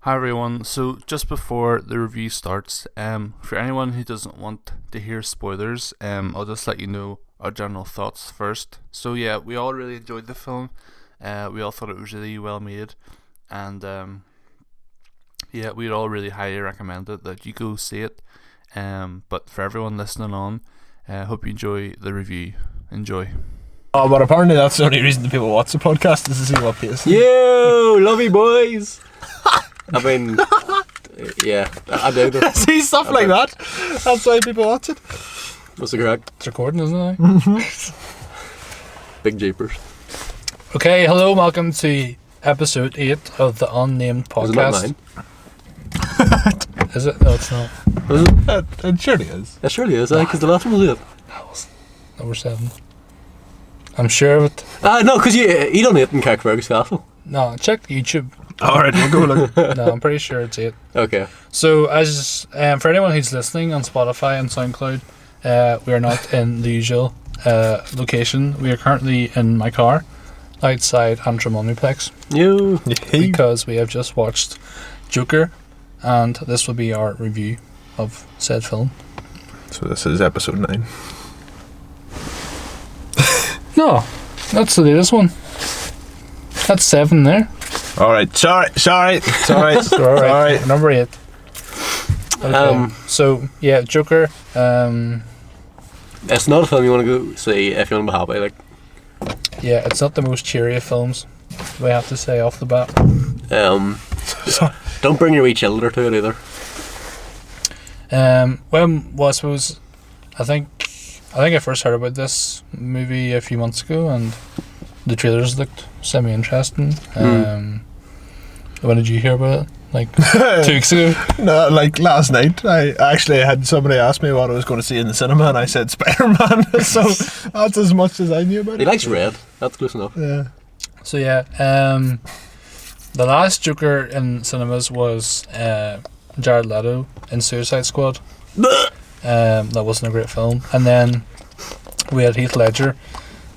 Hi everyone. So just before the review starts, for anyone who doesn't want to hear spoilers, I'll just let you know our general thoughts first. So yeah, we all really enjoyed the film. We all thought it was really well made, and yeah, we'd all really highly recommend it that you go see it. But for everyone listening on, hope you enjoy the review. Enjoy. Oh, but apparently that's the only reason that people watch the podcast is to see what pace. Yo, love you boys. I mean, yeah, I do. See stuff like that. That's why people watch it. What's the correct? It's recording, isn't it? Big jeepers. Okay, hello, welcome to episode 8 of the UnNamed podcast. Isn't that mine? Is it? No, it's not. Is it? It surely is. It surely is, because the last one was it. That was number 7. I'm sure of it. No, because you don't eat in Carrickfergus Castle. No, check YouTube. Alright, we'll go look. No, I'm pretty sure it's 8. Okay. So, as for anyone who's listening on Spotify and SoundCloud, we are not in the usual location. We are currently in my car outside Antrim Omniplex You. because we have just watched Joker, and this will be our review of said film. So this is episode 9. No, that's the latest one. That's 7 there. Alright, sorry. Alright, number 8. Okay. So yeah, Joker. It's not a film you want to go see if you want to be happy. Like, Yeah, it's not the most cheery of films, we have to say off the bat. don't bring your wee children to it either. Well, I suppose I think I first heard about this movie a few months ago, and the trailers looked semi-interesting. When did you hear about it? Like 2 weeks ago? No, like last night. I actually had somebody ask me what I was going to see in the cinema, and I said Spider-Man. So that's as much as I knew about He it. likes red. That's close enough. Yeah. So yeah, the last Joker in cinemas was Jared Leto in Suicide Squad. That wasn't a great film. And then we had Heath Ledger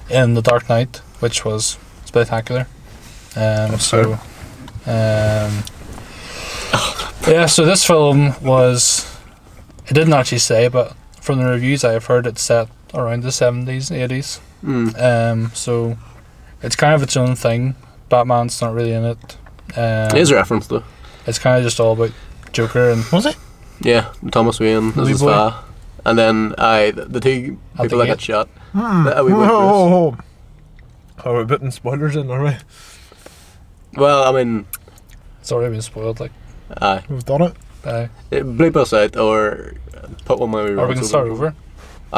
in The Dark Knight, which was spectacular. So this film was, it didn't actually say, but from the reviews I have heard, it's set around the 70s, 80s. So it's kind of its own thing. Batman's not really in it. It is a reference though. It's kind of just all about Joker and Was it? Yeah, Thomas Wayne as his boy. fa. And then the two people that got shot. Oh, we're putting spoilers in, are we? Well, I mean, it's already been spoiled. Like, aye. We've done it. Bleep us out or put one of my or we can start over.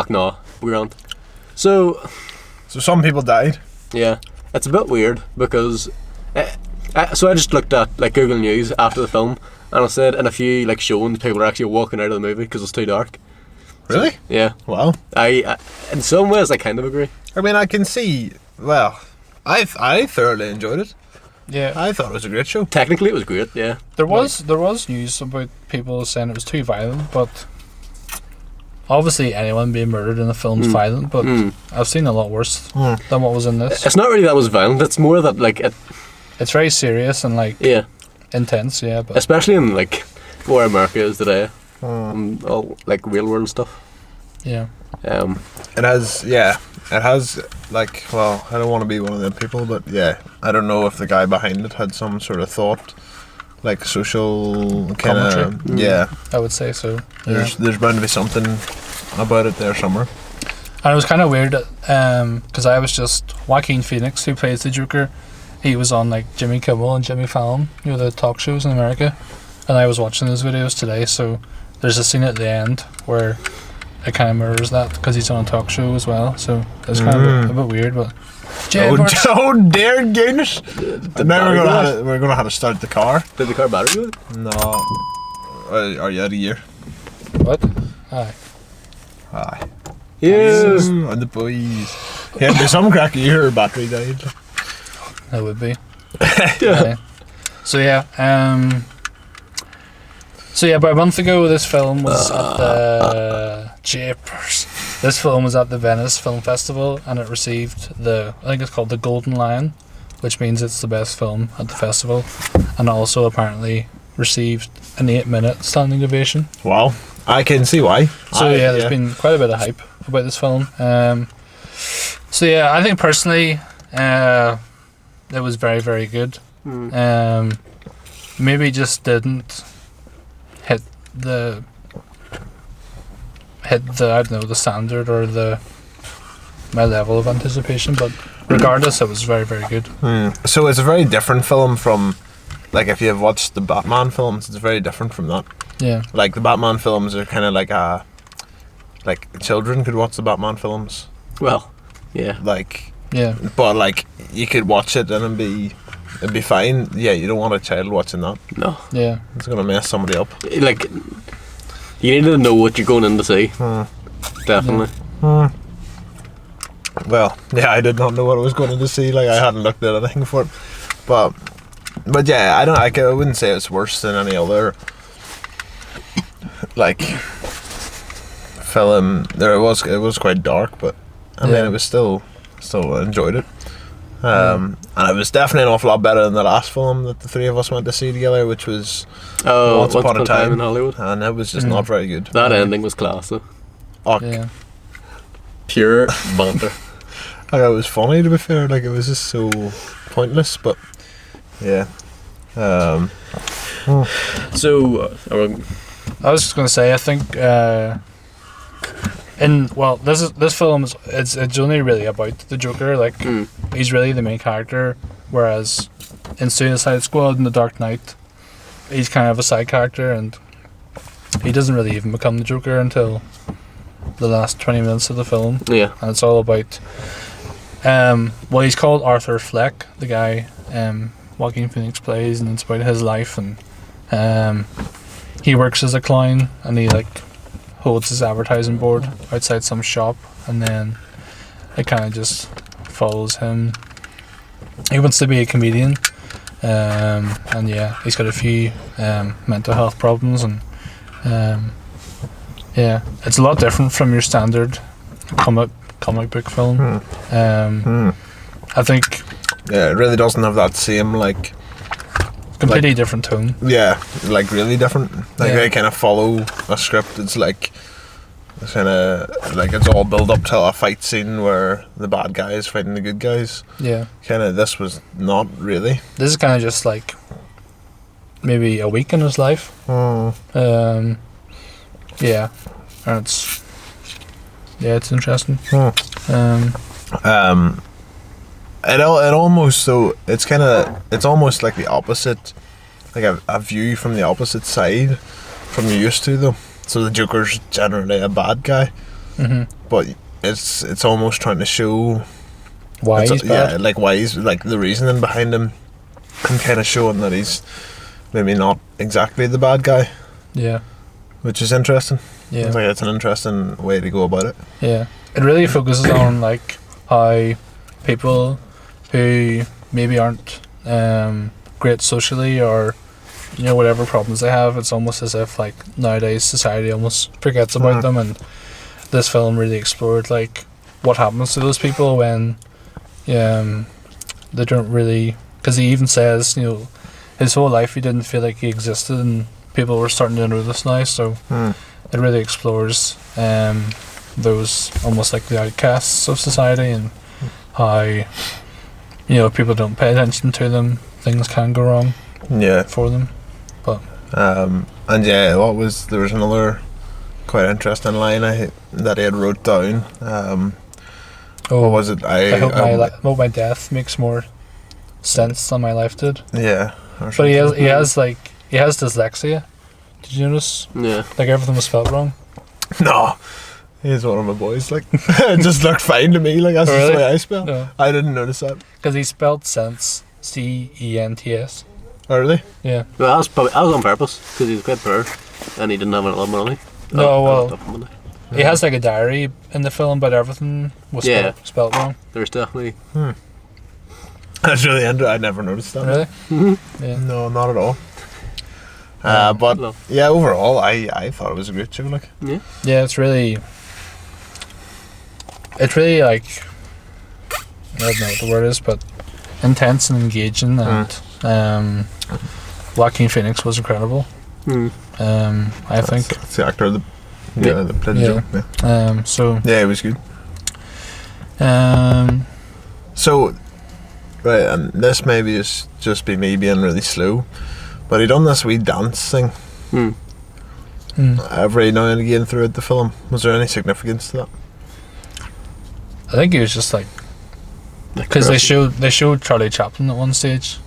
No, we aren't. So some people died. yeah, it's a bit weird because so I just looked at like Google News after the film, and it said in a few like showings people are actually walking out of the movie because it's too dark. Really? Yeah. Wow. I in some ways I kind of agree. I mean, I can see. Well, I thoroughly enjoyed it. Yeah, I thought it was a great show. Technically, it was great. Yeah. there was news about people saying it was too violent, but obviously anyone being murdered in the film is violent. But I've seen a lot worse than what was in this. It's not really that it was violent. It's more that like It's very serious and like intense. Yeah, but especially in like where America is today, and all like real world stuff. yeah. It has like, well, I don't want to be one of them people, but yeah, I don't know if the guy behind it had some sort of thought, like social kind of, yeah. I would say so. Yeah. There's bound to be something about it there somewhere. And it was kind of weird because I was just Joaquin Phoenix, who plays the Joker. He was on like Jimmy Kimmel and Jimmy Fallon, you know, the talk shows in America, and I was watching those videos today. So there's a scene at the end where it kind of mirrors that because he's on a talk show as well. So it's kind of a bit weird, but Oh dear goodness! Now we're gonna have to start the car. Did the car battery go? No. Are you out of gear? What? Aye. Yes. And the boys. Yeah, there's some crack here. Her battery died. That would be. Yeah. So yeah, about a month ago, this film was at the Japers. This film was at the Venice Film Festival, and it received I think it's called the Golden Lion, which means it's the best film at the festival, and also apparently received an 8-minute standing ovation. Wow. I can see why. So there's been quite a bit of hype about this film. So yeah, I think personally, it was very, very good. Maybe just didn't hit the I don't know, the standard or my level of anticipation, but regardless, it was very, very good. So it's a very different film from, like, if you've watched the Batman films, it's very different from that. Yeah. Like, the Batman films are kind of like children could watch the Batman films. Well, yeah. Like, Yeah. but like you could watch it and it'd be fine. Yeah, you don't want a child watching that. No. Yeah. It's gonna mess somebody up. Like, you need to know what you're going in to see. Definitely. Well, yeah, I did not know what I was going to see. Like, I hadn't looked at anything for it. But yeah, I wouldn't say it's worse than any other like film. It was quite dark, but I mean, it was still enjoyed it. And it was definitely an awful lot better than the last film that the three of us went to see together, which was Once Upon a Time in Hollywood. And it was just not very good. That ending was class, though. Yeah. Pure banter. Like, it was funny, to be fair. Like, it was just so pointless, but yeah. So, I was just gonna say, I think, this film it's only really about the Joker. Like, he's really the main character, whereas in Suicide Squad and The Dark Knight, he's kind of a side character, and he doesn't really even become the Joker until the last 20 minutes of the film. Yeah. And it's all about, he's called Arthur Fleck, the guy Joaquin Phoenix plays, and it's about his life, and he works as a clown, and he like holds his advertising board outside some shop, and then it kind of just follows him. He wants to be a comedian, and yeah, he's got a few mental health problems, and yeah, it's a lot different from your standard comic book film. I think Yeah, it really doesn't have that same, like, completely different tone. yeah, like, really different. Like, Yeah. they kind of follow a script. It's like, it's kind of like, it's all build up to a fight scene where the bad guy is fighting the good guys. Yeah, Kind of, this was not really. this is kind of just like maybe a week in his life. Yeah, and it's interesting. It almost, so it's kind of, it's almost like the opposite, like a view from the opposite side from you're used to, though. So the Joker's generally a bad guy, but it's almost trying to show Why he's bad? yeah, like why he's, like, the reasoning behind him, and kind of showing that he's maybe not exactly the bad guy, Yeah, which is interesting. yeah. I think it's an interesting way to go about it. Yeah, it really focuses on like how people who maybe aren't great socially, or whatever problems they have, it's almost as if like nowadays society almost forgets about them, and this film really explored like what happens to those people when they don't really, because he even says his whole life he didn't feel like he existed, and people were starting to notice now, so it really explores those almost like the outcasts of society, and how if people don't pay attention to them, things can go wrong Yeah. for them. But And yeah, there was another quite interesting line that he had wrote down. What was it? I hope my death makes more sense than my life did. Yeah. But he has dyslexia. Did you notice? Yeah. Like everything was spelled wrong. No. He's one of my boys. Like, it just looked fine to me. Like, that's just the way I spell. No. I didn't notice that. Because he spelled sense, CENTS. Oh, really? Yeah. Well, that was on purpose, because he was quite poor, and he didn't have a lot of money. No, well, Stuff money. he has like a diary in the film, but everything was spelled wrong. There's definitely... That's really interesting. I never noticed that. Really? Yeah. No, not at all. But No. yeah, overall, I thought it was a great show. Like, Yeah, it's really like, I don't know what the word is, but intense and engaging, and Joaquin Phoenix was incredible. I think. That's the actor that played the Joker. Yeah. So Yeah, it was good. um, So, right, and this maybe is just be me being really slow, but he done this wee dance thing every now and again throughout the film. Was there any significance to that? I think he was just like, because they showed Charlie Chaplin at one stage,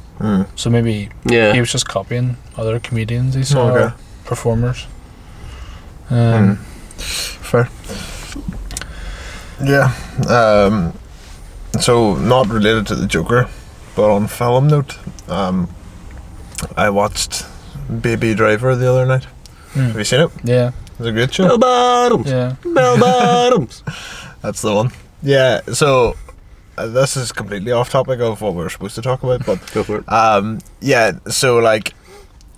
so maybe he was just copying other comedians he saw, or performers. Fair. Yeah. So not related to the Joker, but on film note, I watched Baby Driver the other night. Have you seen it? Yeah. It's a great show. Bell bottoms. Yeah. Bell bottoms. That's the one. Yeah. So this is completely off topic of what we were supposed to talk about, but Go for it. yeah. So like,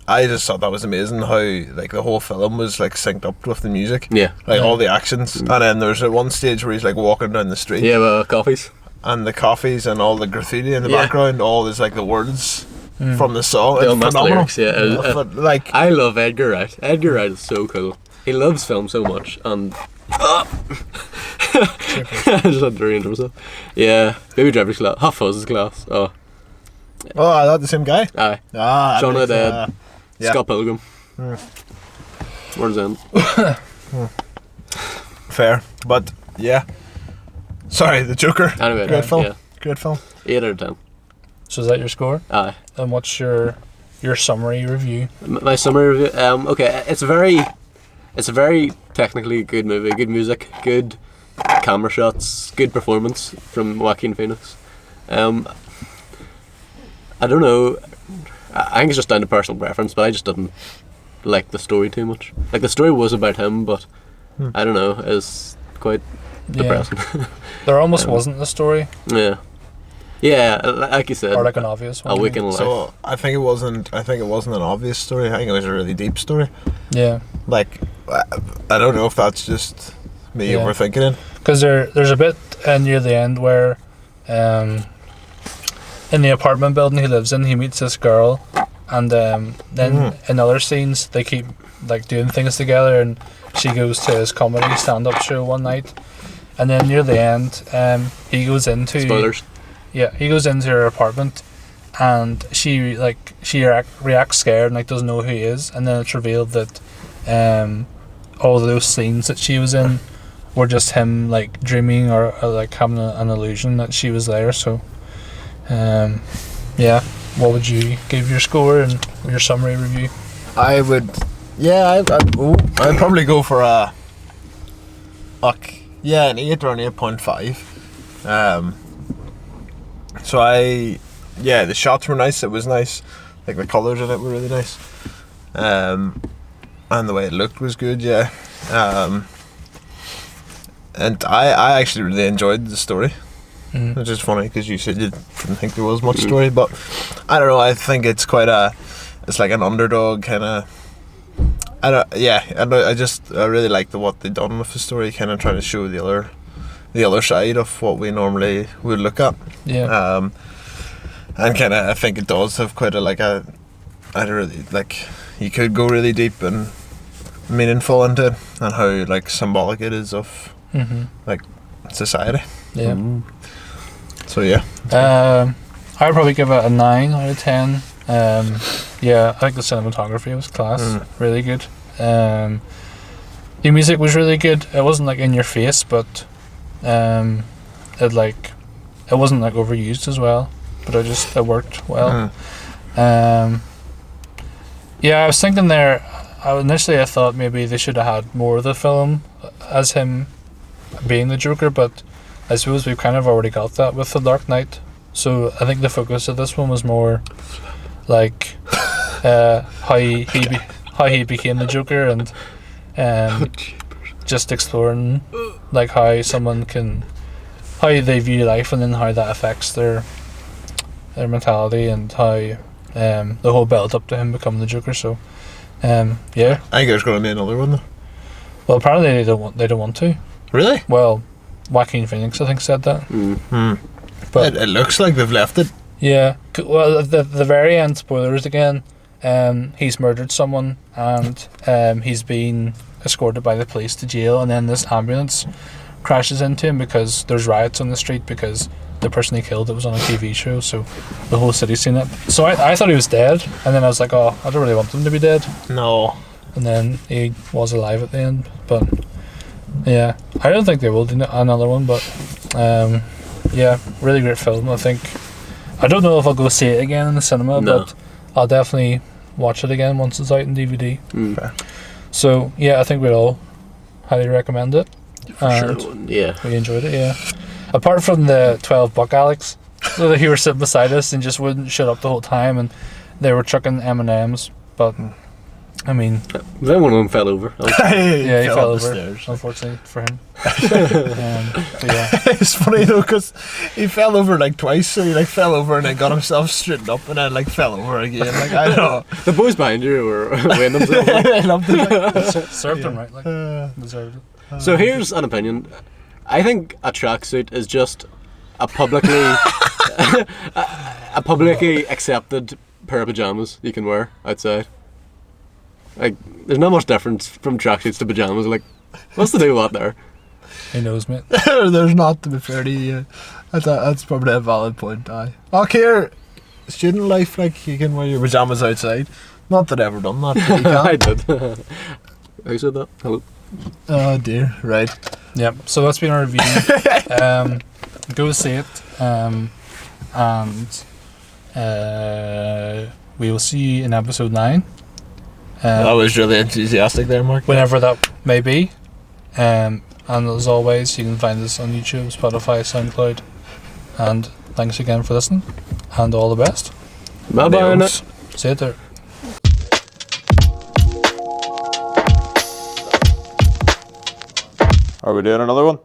I just thought that was amazing how like the whole film was like synced up with the music. Yeah. Like all the actions, and then there's at one stage where he's like walking down the street. Yeah, coffees. And the coffees and all the graffiti in the background, all is like the words from the song. The It's unmasked phenomenal. lyrics, But, like, I love Edgar Wright. Edgar Wright is so cool. He loves film so much, and I just had to reintroduce myself. Yeah, Baby Driver's class. Hot Fuzz's class. Oh, oh, I thought the same guy. aye. Ah, Shaun of the makes- Dead. yeah. Scott Pilgrim. Where's end? Fair, but yeah. Sorry, the Joker. Anyway, Great film. yeah. Great film. 8 out of 10. So is that your score? Aye. And what's your summary review? My summary review. Okay, it's a very technically good movie. Good music, good camera shots, good performance from Joaquin Phoenix. I don't know. I think it's just down to personal preference, but I just didn't like the story too much. Like the story was about him, but I don't know. It's quite depressing. There almost wasn't a story, Yeah. Yeah, like you said, or like an obvious one. a week in life. So I think it wasn't an obvious story. I think it was a really deep story. Yeah, Like, I don't know if that's just me overthinking it. because there's a bit near the end where, in the apartment building he lives in, he meets this girl, and then in other scenes they keep like doing things together, and she goes to his comedy stand-up show one night, and then near the end, he goes into Spoilers. Yeah, he goes into her apartment, and she reacts scared and like doesn't know who he is, and then it's revealed that all those scenes that she was in were just him like dreaming or like having an illusion that she was there. So, yeah, what would you give your score and your summary review? I would, yeah, I'd probably go for an 8 or an 8.5. So the shots were nice. It was nice, like the colours in it were really nice, and the way it looked was good. Yeah, and I actually really enjoyed the story, which is funny because you said you didn't think there was much story, but I don't know. I think it's it's like an underdog kind of. I really like what they done with the story, kind of trying to show the other side of what we normally would look at. Yeah. And kind of, I think it does have quite I don't really like. You could go really deep and meaningful into it, and how like symbolic it is of like society. Yeah. So yeah. I'd probably give it a 9 out of 10. Yeah, I think the cinematography was class, really good. The music was really good. It wasn't like in your face, but it wasn't like overused as well. But it worked well. Yeah, I was thinking there. Initially, I thought maybe they should have had more of the film as him being the Joker, but I suppose we've kind of already got that with The Dark Knight. So I think the focus of this one was more like how he became the Joker, and just exploring like how they view life, and then how that affects their mentality, and how the whole build up to him becoming the Joker. So yeah. I think there's going to be another one though. Well, apparently they don't want to. Really? Well, Joaquin Phoenix I think said that. But it looks like they've left it. yeah, well, the very end, spoilers again, he's murdered someone, and he's been escorted by the police to jail, and then this ambulance crashes into him because there's riots on the street because the person he killed, it was on a TV show, so the whole city's seen it. So I thought he was dead, and then I was like, oh, I don't really want him to be dead. No. And then he was alive at the end, but yeah, I don't think they will do another one, but yeah, really great film. I don't know if I'll go see it again in the cinema, but I'll definitely watch it again once it's out in DVD. Fair. So yeah, I think we'd all highly recommend it. For sure. Yeah. We enjoyed it, yeah. Apart from the 12 buck Alex, so that he were sitting beside us and just wouldn't shut up the whole time, and they were chucking M&Ms, but I mean, Then one of them fell over. yeah, he fell up over, the stairs. unfortunately for him. But yeah, It's funny though, because he fell over like twice, so he like fell over and then got himself straightened up and then like fell over again. Like, I don't know. The boys behind you were weighing themselves. I loved it. served him right, like deserved it. So here's an opinion. I think a tracksuit is just a publicly a publicly accepted pair of pajamas you can wear outside. Like, there's not much difference from tracksuits to pajamas. Like, what's the deal with that there? He knows, mate. There's not, to be fair to you. That's probably a valid point. Aye. Okay, student life, like, you can wear your pajamas outside. Not that I've ever done that. But you can. I did. Who said that? Hello. Oh dear. Right. Yep. So that's been our review. Go see it, and we will see you in episode 9. That was really enthusiastic there, Mark. Whenever that may be. And as always, you can find us on YouTube, Spotify, SoundCloud. And thanks again for listening. And all the best. Bye-bye. See you there. Are we doing another one?